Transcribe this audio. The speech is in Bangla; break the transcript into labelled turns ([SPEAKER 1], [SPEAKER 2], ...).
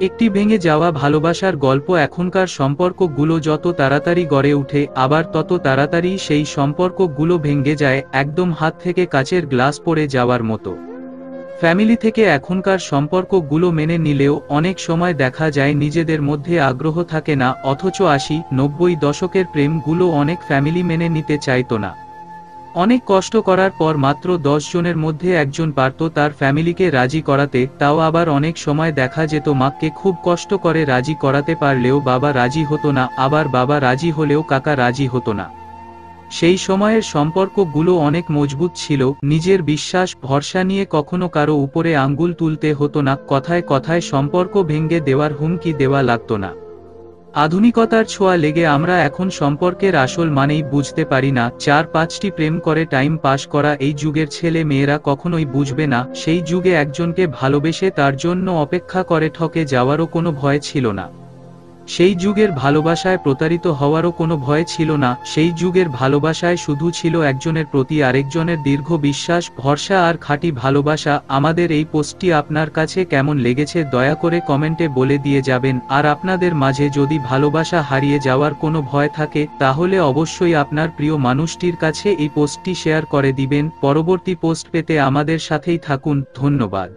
[SPEAKER 1] একটি ভেঙে যাওয়া ভালোবাসার গল্প। এখনকার সম্পর্কগুলো যত তাড়াতাড়ি গড়ে ওঠে, আবার তত তাড়াতাড়ি সেই সম্পর্কগুলো ভেঙে যায়, একদম হাত থেকে কাচের গ্লাস পড়ে যাওয়ার মতো। ফ্যামিলি থেকে এখনকার সম্পর্কগুলো মেনে নিলেও অনেক সময় দেখা যায় নিজেদের মধ্যে আগ্রহ থাকে না, অথচ 80-90 দশকের প্রেমগুলো অনেক ফ্যামিলি মেনে নিতে চাইতো না। অনেক কষ্ট করার পর মাত্র 10 জনের মধ্যে একজন পারত তার ফ্যামিলিকে রাজি করাতে, তাও আবার অনেক সময় দেখা যেত মাকে খুব কষ্ট করে রাজি করাতে পারলেও বাবা রাজি হতো না, আবার বাবা রাজি হলেও কাকা রাজি হতো না। সেই সময়ের সম্পর্কগুলো অনেক মজবুত ছিল, নিজের বিশ্বাস ভরসা নিয়ে কখনো কারো উপরে আঙ্গুল তুলতে হতো না, কথায় কথায় সম্পর্ক ভেঙে দেওয়ার হুমকি দেওয়া লাগতো না। আধুনিকতার ছোঁয়া লেগে আমরা এখন সম্পর্কের আসল মানেই বুঝতে পারি না। 4-5টি প্রেম করে টাইম পাস করা এই যুগের ছেলে মেয়েরা কখনোই বুঝবে না। সেই যুগে একজনকে ভালোবেসে তার জন্য অপেক্ষা করে ঠকে যাওয়ারও কোনো ভয় ছিল না। সেই যুগের ভালোবাসায় প্রতারিত হওয়ারও কোনো ভয় ছিল না। সেই যুগের ভালোবাসায় শুধু ছিল একজনের প্রতি আরেকজনের দীর্ঘ বিশ্বাস, ভরসা আর খাঁটি ভালোবাসা। আমাদের এই পোস্টটি আপনার কাছে কেমন লেগেছে দয়া করে কমেন্টে বলে দিয়ে যাবেন। আর আপনাদের মাঝে যদি ভালোবাসা হারিয়ে যাওয়ার কোনো ভয় থাকে, তাহলে অবশ্যই আপনার প্রিয় মানুষটির কাছে এই পোস্টটি শেয়ার করে দিবেন। পরবর্তী পোস্ট পেতে আমাদের সাথেই থাকুন। ধন্যবাদ।